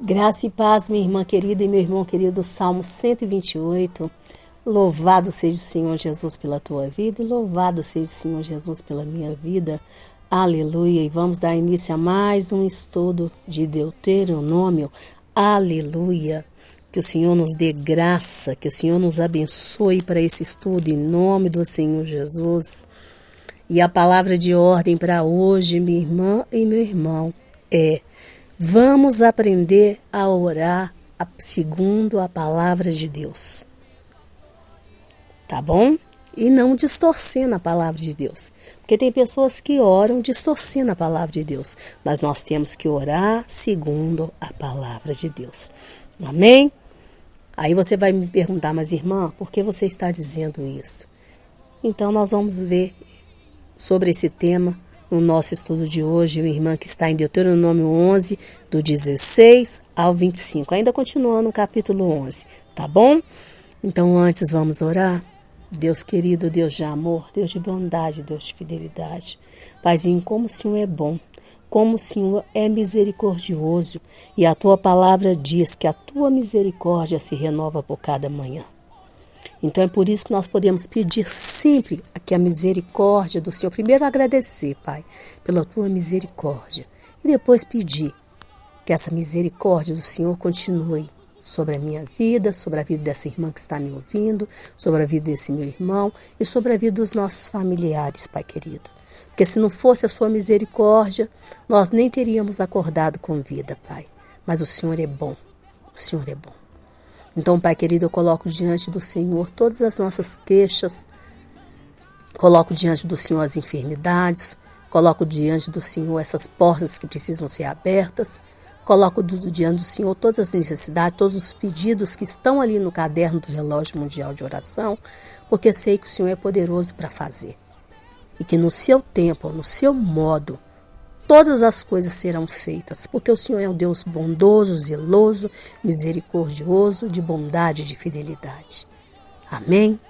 Graça e paz, minha irmã querida e meu irmão querido, Salmo 128. Louvado seja o Senhor Jesus pela tua vida e louvado seja o Senhor Jesus pela minha vida. Aleluia. E vamos dar início a mais um estudo de Deuteronômio. Aleluia. Que o Senhor nos dê graça, que o Senhor nos abençoe para esse estudo em nome do Senhor Jesus. E a palavra de ordem para hoje, minha irmã e meu irmão, é: vamos aprender a orar segundo a palavra de Deus. Tá bom? E não distorcendo a palavra de Deus. Porque tem pessoas que oram distorcendo a palavra de Deus. Mas nós temos que orar segundo a palavra de Deus. Amém? Aí você vai me perguntar, mas irmã, por que você está dizendo isso? Então nós vamos ver sobre esse tema no nosso estudo de hoje, minha irmã, que está em Deuteronômio 11, do 16 ao 25. Ainda continuando no capítulo 11, tá bom? Então antes vamos orar. Deus querido, Deus de amor, Deus de bondade, Deus de fidelidade. Paizinho, como o Senhor é bom, como o Senhor é misericordioso, e a tua palavra diz que a tua misericórdia se renova por cada manhã. Então é por isso que nós podemos pedir sempre aqui a misericórdia do Senhor. Primeiro agradecer, Pai, pela tua misericórdia. E depois pedir que essa misericórdia do Senhor continue sobre a minha vida, sobre a vida dessa irmã que está me ouvindo, sobre a vida desse meu irmão e sobre a vida dos nossos familiares, Pai querido. Porque se não fosse a sua misericórdia, nós nem teríamos acordado com vida, Pai. Mas o Senhor é bom, o Senhor é bom. Então, Pai querido, eu coloco diante do Senhor todas as nossas queixas, coloco diante do Senhor as enfermidades, coloco diante do Senhor essas portas que precisam ser abertas, coloco diante do Senhor todas as necessidades, todos os pedidos que estão ali no caderno do relógio mundial de oração, porque sei que o Senhor é poderoso para fazer. E que no seu tempo, no seu modo, todas as coisas serão feitas, porque o Senhor é um Deus bondoso, zeloso, misericordioso, de bondade e de fidelidade. Amém?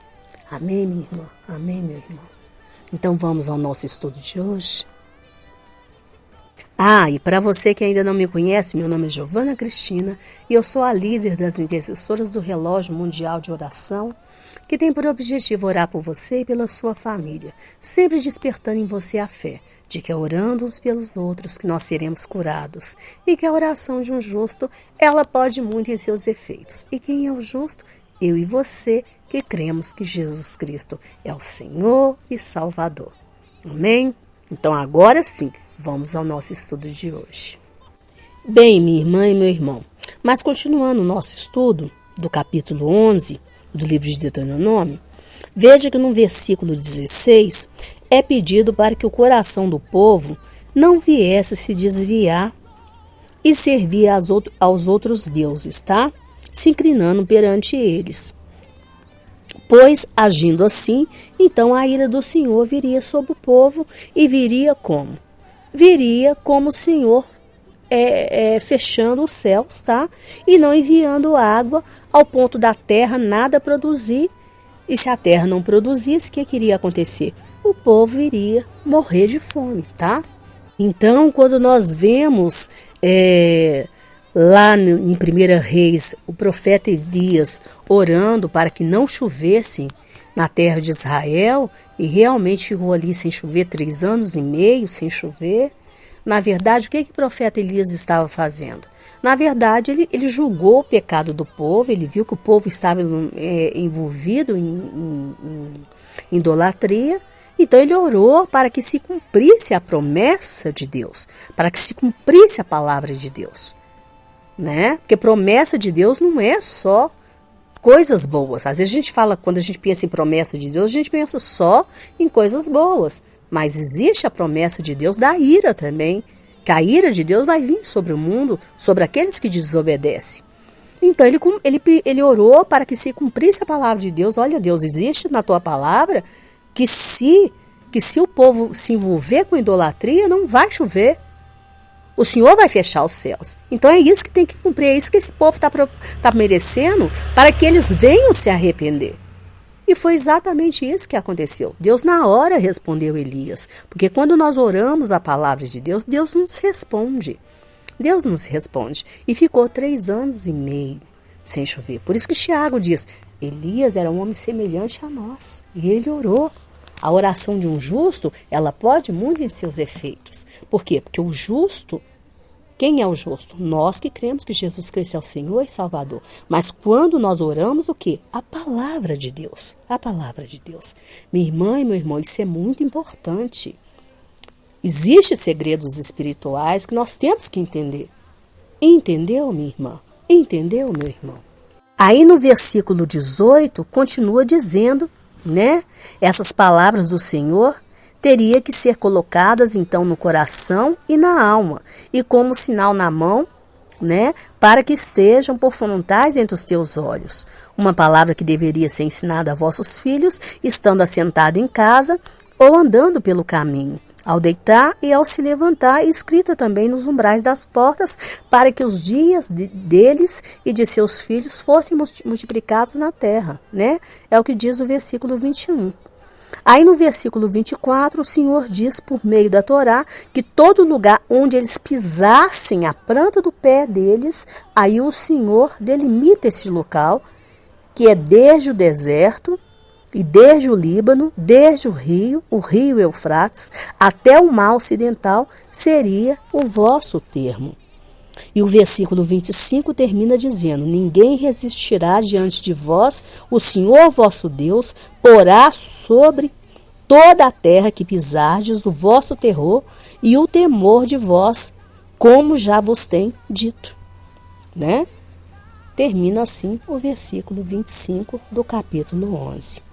Amém, minha irmã? Amém, meu irmão? Então vamos ao nosso estudo de hoje. E para você que ainda não me conhece, meu nome é Giovana Cristina e eu sou a líder das intercessoras do Relógio Mundial de Oração, que tem por objetivo orar por você e pela sua família, sempre despertando em você a fé de que é orando uns pelos outros que nós seremos curados e que a oração de um justo, ela pode muito em seus efeitos. E quem é o justo? Eu e você, que cremos que Jesus Cristo é o Senhor e Salvador. Amém? Então agora sim, vamos ao nosso estudo de hoje. Bem, minha irmã e meu irmão, mas continuando o nosso estudo do capítulo 11 do livro de Deuteronômio, veja que no versículo 16 é pedido para que o coração do povo não viesse se desviar e servir aos outros deuses, tá? Se inclinando perante eles. Pois, agindo assim, então a ira do Senhor viria sobre o povo e viria como? Viria como o Senhor fechando os céus, tá? E não enviando água ao ponto da terra nada produzir. E se a terra não produzisse, o que iria acontecer? O povo iria morrer de fome, tá? Então, quando nós vemos lá em 1 Reis, o profeta Elias orando para que não chovesse na terra de Israel, e realmente ficou ali sem chover 3 anos e meio, sem chover, na verdade, o que o profeta Elias estava fazendo? Na verdade, ele julgou o pecado do povo, ele viu que o povo estava envolvido em idolatria. Então ele orou para que se cumprisse a promessa de Deus, para que se cumprisse a palavra de Deus, né? Porque promessa de Deus não é só coisas boas. Às vezes a gente fala, quando a gente pensa em promessa de Deus, a gente pensa só em coisas boas. Mas existe a promessa de Deus da ira também, que a ira de Deus vai vir sobre o mundo, sobre aqueles que desobedecem. Então ele orou para que se cumprisse a palavra de Deus. Olha, Deus, existe na tua palavra que se o povo se envolver com idolatria, não vai chover. O Senhor vai fechar os céus. Então é isso que tem que cumprir, é isso que esse povo está merecendo, para que eles venham se arrepender. E foi exatamente isso que aconteceu. Deus na hora respondeu Elias. Porque quando nós oramos a palavra de Deus, Deus nos responde. Deus nos responde. E ficou 3 anos e meio sem chover. Por isso que Tiago diz, Elias era um homem semelhante a nós. E ele orou. A oração de um justo, ela pode muito em seus efeitos. Por quê? Porque o justo, quem é o justo? Nós que cremos que Jesus Cristo é o Senhor e Salvador. Mas quando nós oramos, o quê? A palavra de Deus. A palavra de Deus. Minha irmã e meu irmão, isso é muito importante. Existem segredos espirituais que nós temos que entender. Entendeu, minha irmã? Entendeu, meu irmão? Aí no versículo 18, continua dizendo, né? Essas palavras do Senhor teria que ser colocadas então no coração e na alma, e como sinal na mão, né? Para que estejam por frontais entre os teus olhos. Uma palavra que deveria ser ensinada a vossos filhos, estando assentado em casa ou andando pelo caminho, ao deitar e ao se levantar, escrita também nos umbrais das portas, para que os dias deles e de seus filhos fossem multiplicados na terra, né? É o que diz o versículo 21. Aí no versículo 24, o Senhor diz por meio da Torá que todo lugar onde eles pisassem a planta do pé deles, aí o Senhor delimita esse local, que é desde o deserto, e desde o Líbano, desde o rio Eufrates, até o mar ocidental, seria o vosso termo. E o versículo 25 termina dizendo, ninguém resistirá diante de vós, o Senhor vosso Deus porá sobre toda a terra que pisardes o vosso terror e o temor de vós, como já vos tem dito. Né? Termina assim o versículo 25 do capítulo 11.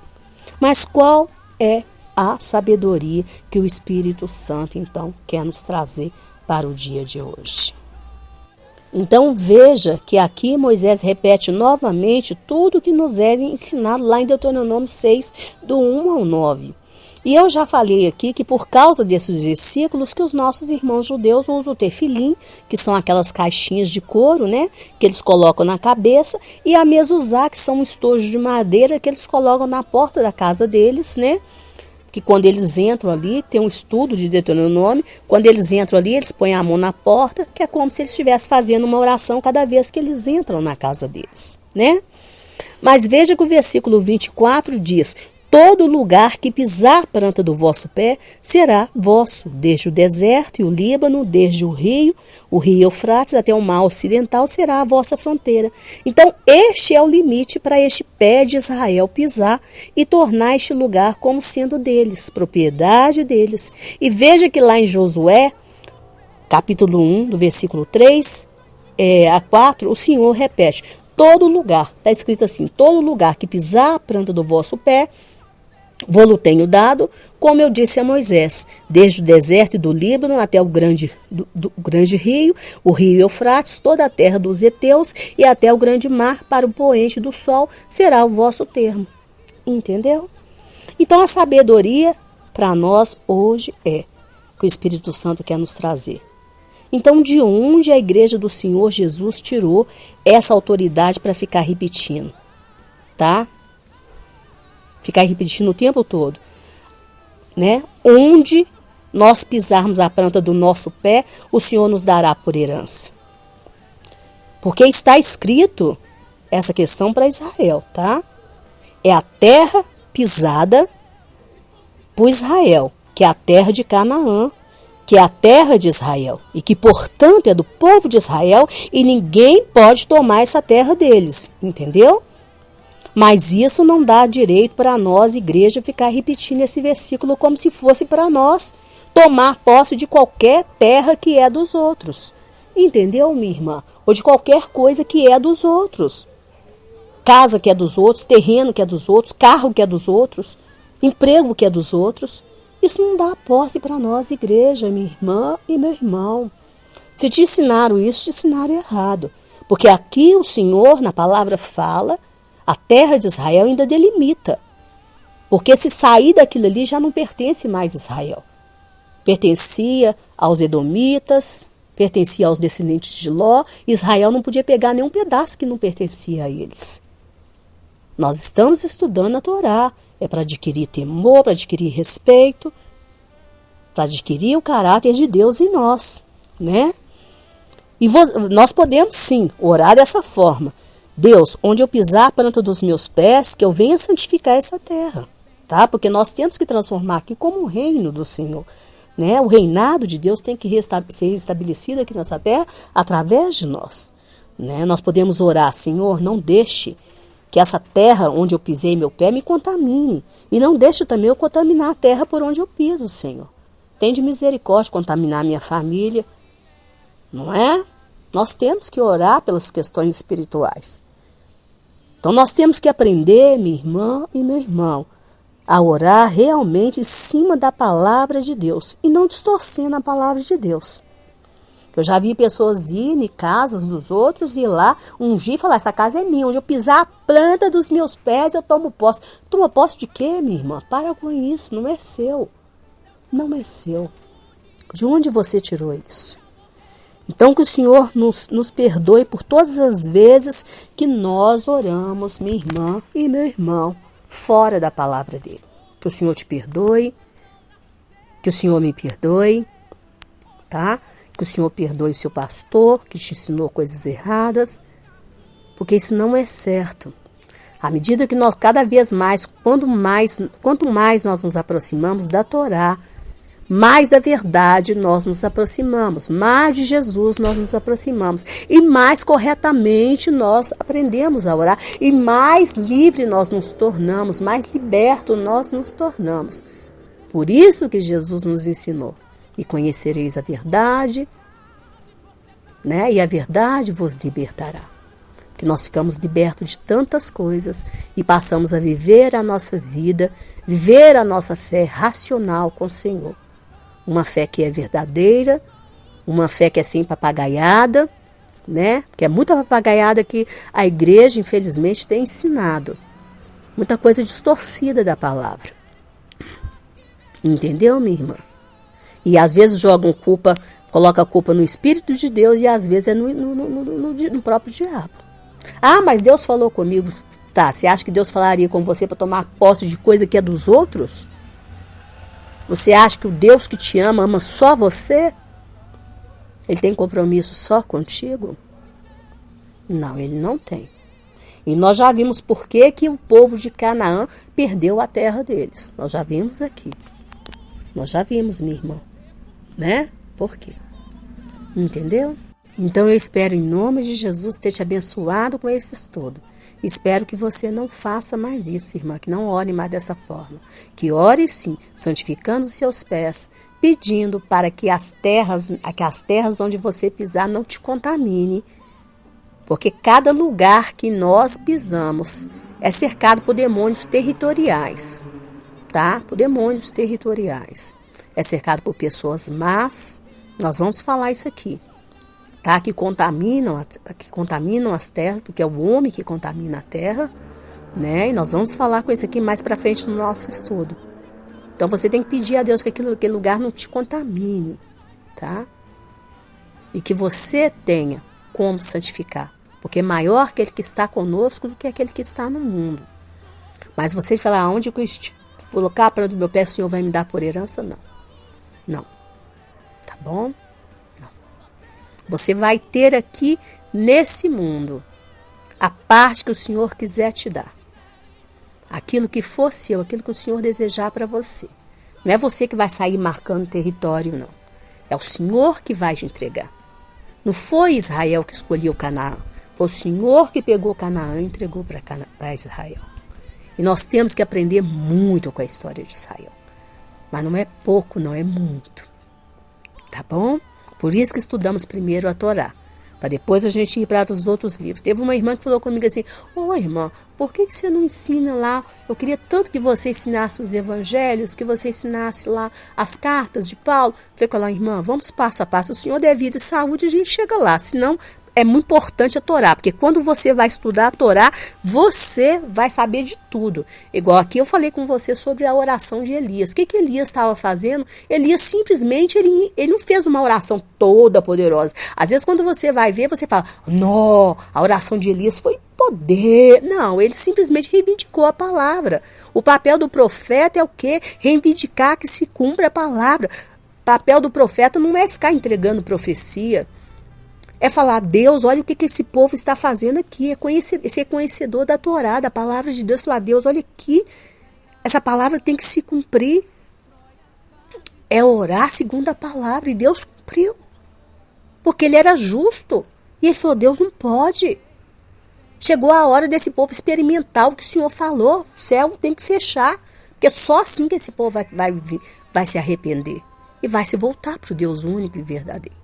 Mas qual é a sabedoria que o Espírito Santo, então, quer nos trazer para o dia de hoje? Então, veja que aqui Moisés repete novamente tudo que nos é ensinado lá em Deuteronômio 6, do 1 ao 9. E eu já falei aqui que por causa desses versículos que os nossos irmãos judeus usam o tefilim, que são aquelas caixinhas de couro, né, que eles colocam na cabeça, e a mezuzá, que são um estojo de madeira que eles colocam na porta da casa deles, né, que quando eles entram ali, tem um estudo de Deuteronômio, quando eles entram ali, eles põem a mão na porta, que é como se eles estivessem fazendo uma oração cada vez que eles entram na casa deles, né? Mas veja que o versículo 24 diz, todo lugar que pisar a planta do vosso pé será vosso, desde o deserto e o Líbano, desde o rio Eufrates até o mar ocidental será a vossa fronteira. Então este é o limite para este pé de Israel pisar e tornar este lugar como sendo deles, propriedade deles. E veja que lá em Josué, capítulo 1, do versículo 3 a 4, o Senhor repete, todo lugar, está escrito assim, todo lugar que pisar a planta do vosso pé, vou-lo tenho dado, como eu disse a Moisés, desde o deserto do Líbano até o grande rio, o rio Eufrates, toda a terra dos heteus e até o grande mar para o poente do sol será o vosso termo. Entendeu? Então a sabedoria para nós hoje é que o Espírito Santo quer nos trazer. Então de onde a igreja do Senhor Jesus tirou essa autoridade para ficar repetindo? Tá? Ficar repetindo o tempo todo, né? Onde nós pisarmos a planta do nosso pé, o Senhor nos dará por herança. Porque está escrito essa questão para Israel, tá? É a terra pisada por Israel, que é a terra de Canaã, que é a terra de Israel, e que, portanto, é do povo de Israel, e ninguém pode tomar essa terra deles, entendeu? Mas isso não dá direito para nós, igreja, ficar repetindo esse versículo como se fosse para nós tomar posse de qualquer terra que é dos outros. Entendeu, minha irmã? Ou de qualquer coisa que é dos outros. Casa que é dos outros, terreno que é dos outros, carro que é dos outros, emprego que é dos outros. Isso não dá posse para nós, igreja, minha irmã e meu irmão. Se te ensinaram isso, te ensinaram errado. Porque aqui o Senhor, na palavra, fala, a terra de Israel ainda delimita. Porque se sair daquilo ali já não pertence mais a Israel. Pertencia aos edomitas, pertencia aos descendentes de Ló. Israel não podia pegar nenhum pedaço que não pertencia a eles. Nós estamos estudando a Torá. É para adquirir temor, para adquirir respeito, para adquirir o caráter de Deus em nós, né? E nós podemos sim orar dessa forma. Deus, onde eu pisar a planta dos meus pés, que eu venha santificar essa terra, tá? Porque nós temos que transformar aqui como o reino do Senhor, né? O reinado de Deus tem que ser estabelecido aqui nessa terra através de nós, né? Nós podemos orar, Senhor, não deixe que essa terra onde eu pisei meu pé me contamine, e não deixe também eu contaminar a terra por onde eu piso, Senhor. Tem de misericórdia contaminar a minha família, não é? Nós temos que orar pelas questões espirituais. Então nós temos que aprender, minha irmã e meu irmão, a orar realmente em cima da palavra de Deus e não distorcendo a palavra de Deus. Eu já vi pessoas irem em casas dos outros e ir lá ungir e falar, essa casa é minha, onde eu pisar a planta dos meus pés eu tomo posse. Toma posse de quê, minha irmã? Para com isso, não é seu. Não é seu. De onde você tirou isso? Então que o Senhor nos perdoe por todas as vezes que nós oramos, minha irmã e meu irmão, fora da palavra dele. Que o Senhor te perdoe, que o Senhor me perdoe, tá? Que o Senhor perdoe o seu pastor, que te ensinou coisas erradas, porque isso não é certo. À medida que nós, cada vez mais, quanto mais nós nos aproximamos da Torá, mais da verdade nós nos aproximamos, mais de Jesus nós nos aproximamos, e mais corretamente nós aprendemos a orar, e mais livre nós nos tornamos, mais liberto nós nos tornamos. Por isso que Jesus nos ensinou, e conhecereis a verdade, né? E a verdade vos libertará. Que nós ficamos libertos de tantas coisas e passamos a viver a nossa vida, viver a nossa fé racional com o Senhor. Uma fé que é verdadeira, uma fé que é sem papagaiada, né? Que é muita papagaiada que a igreja, infelizmente, tem ensinado. Muita coisa distorcida da palavra. Entendeu, minha irmã? E às vezes jogam culpa, colocam a culpa no Espírito de Deus e às vezes é no próprio diabo. Ah, mas Deus falou comigo. Tá, você acha que Deus falaria com você para tomar posse de coisa que é dos outros? Você acha que o Deus que te ama, ama só você? Ele tem compromisso só contigo? Não, ele não tem. E nós já vimos por que o povo de Canaã perdeu a terra deles. Nós já vimos aqui. Nós já vimos, minha irmã. Né? Por quê? Entendeu? Então eu espero em nome de Jesus ter te abençoado com esse estudo. Espero que você não faça mais isso, irmã, que não ore mais dessa forma. Que ore sim, santificando os seus pés, pedindo para que as terras onde você pisar não te contamine. Porque cada lugar que nós pisamos é cercado por demônios territoriais, tá? Por demônios territoriais. É cercado por pessoas más, nós vamos falar isso aqui, tá? Que contaminam as terras, porque é o homem que contamina a terra, né? E nós vamos falar com isso aqui mais para frente no nosso estudo. Então você tem que pedir a Deus que aquele lugar não te contamine, tá? E que você tenha como santificar, porque é maior aquele que está conosco do que aquele que está no mundo. Mas você falar, aonde eu colocar a planta do meu pé, o Senhor vai me dar por herança? Não. Não. Tá bom? Não. Você vai ter aqui nesse mundo a parte que o Senhor quiser te dar. Aquilo que for seu, aquilo que o Senhor desejar para você. Não é você que vai sair marcando território, não. É o Senhor que vai te entregar. Não foi Israel que escolheu Canaã. Foi o Senhor que pegou Canaã e entregou para Israel. E nós temos que aprender muito com a história de Israel. Mas não é pouco, não, é muito. Tá bom? Por isso que estudamos primeiro a Torá. Para depois a gente ir para os outros livros. Teve uma irmã que falou comigo assim, irmã, por que você não ensina lá? Eu queria tanto que você ensinasse os evangelhos, que você ensinasse lá as cartas de Paulo. Falei com ela, irmã, vamos passo a passo. O Senhor der vida e saúde, a gente chega lá. Senão, é muito importante a Torá, porque quando você vai estudar a Torá, você vai saber de tudo. Igual aqui eu falei com você sobre a oração de Elias. O que Elias estava fazendo? Elias simplesmente, ele não fez uma oração toda poderosa. Às vezes quando você vai ver, você fala, não, a oração de Elias foi poder. Não, ele simplesmente reivindicou a palavra. O papel do profeta é o quê? Reivindicar que se cumpra a palavra. O papel do profeta não é ficar entregando profecia. É falar, Deus, olha o que esse povo está fazendo aqui. É ser conhecedor da Torá, da palavra de Deus. Falar, Deus, olha aqui, essa palavra tem que se cumprir. É orar segundo a palavra. E Deus cumpriu. Porque ele era justo. E ele falou, Deus não pode. Chegou a hora desse povo experimentar o que o Senhor falou. O céu tem que fechar. Porque só assim que esse povo vai se arrepender. E vai se voltar para o Deus único e verdadeiro.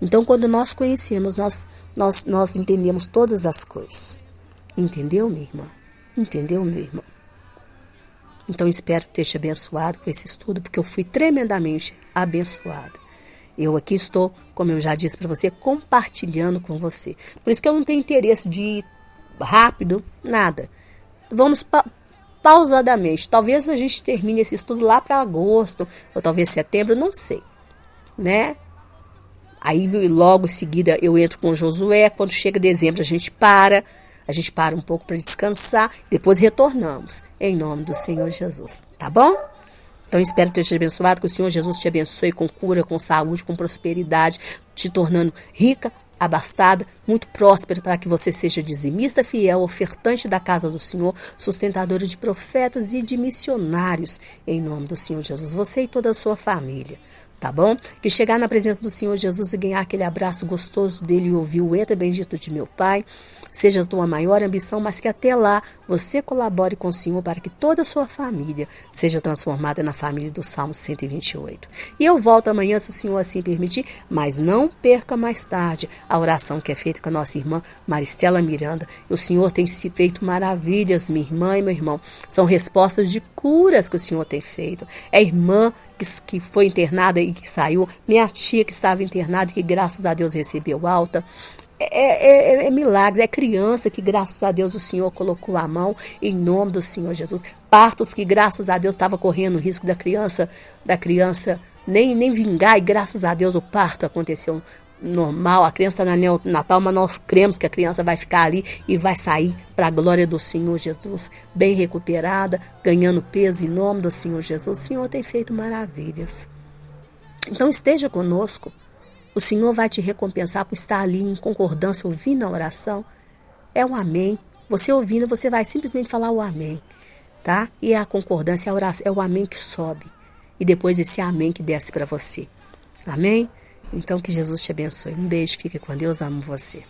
Então, quando nós conhecemos, nós entendemos todas as coisas. Entendeu, minha irmã? Entendeu, meu irmão? Então, espero ter te abençoado com esse estudo, porque eu fui tremendamente abençoada. Eu aqui estou, como eu já disse para você, compartilhando com você. Por isso que eu não tenho interesse de ir rápido, nada. Vamos pausadamente. Talvez a gente termine esse estudo lá para agosto, ou talvez setembro, não sei, né? Aí logo em seguida eu entro com Josué. Quando chega dezembro a gente para um pouco para descansar, depois retornamos, em nome do Senhor Jesus, tá bom? Então espero ter te abençoado, que o Senhor Jesus te abençoe com cura, com saúde, com prosperidade, te tornando rica, abastada, muito próspera, para que você seja dizimista fiel, ofertante da casa do Senhor, sustentadora de profetas e de missionários, em nome do Senhor Jesus, você e toda a sua família. Tá bom? Que chegar na presença do Senhor Jesus e ganhar aquele abraço gostoso dele e ouvir o entra bendito de meu Pai, seja a tua maior ambição, mas que até lá você colabore com o Senhor para que toda a sua família seja transformada na família do Salmo 128. E eu volto amanhã, se o Senhor assim permitir, mas não perca mais tarde a oração que é feita com a nossa irmã Maristela Miranda. O Senhor tem feito maravilhas, minha irmã e meu irmão. São respostas de curas que o Senhor tem feito. É irmã que foi internada e que saiu, minha tia que estava internada e que graças a Deus recebeu alta. É milagres, é criança que graças a Deus o Senhor colocou a mão em nome do Senhor Jesus. Partos que graças a Deus estava correndo o risco da criança nem vingar, e graças a Deus o parto aconteceu normal. A criança está na neonatal, mas nós cremos que a criança vai ficar ali e vai sair para a glória do Senhor Jesus, bem recuperada, ganhando peso em nome do Senhor Jesus. O Senhor tem feito maravilhas. Então esteja conosco. O Senhor vai te recompensar por estar ali em concordância, ouvindo a oração. É um amém. Você ouvindo, você vai simplesmente falar o amém, tá? E a concordância, a oração, é o amém que sobe. E depois esse amém que desce para você. Amém? Então que Jesus te abençoe. Um beijo, fique com Deus, amo você.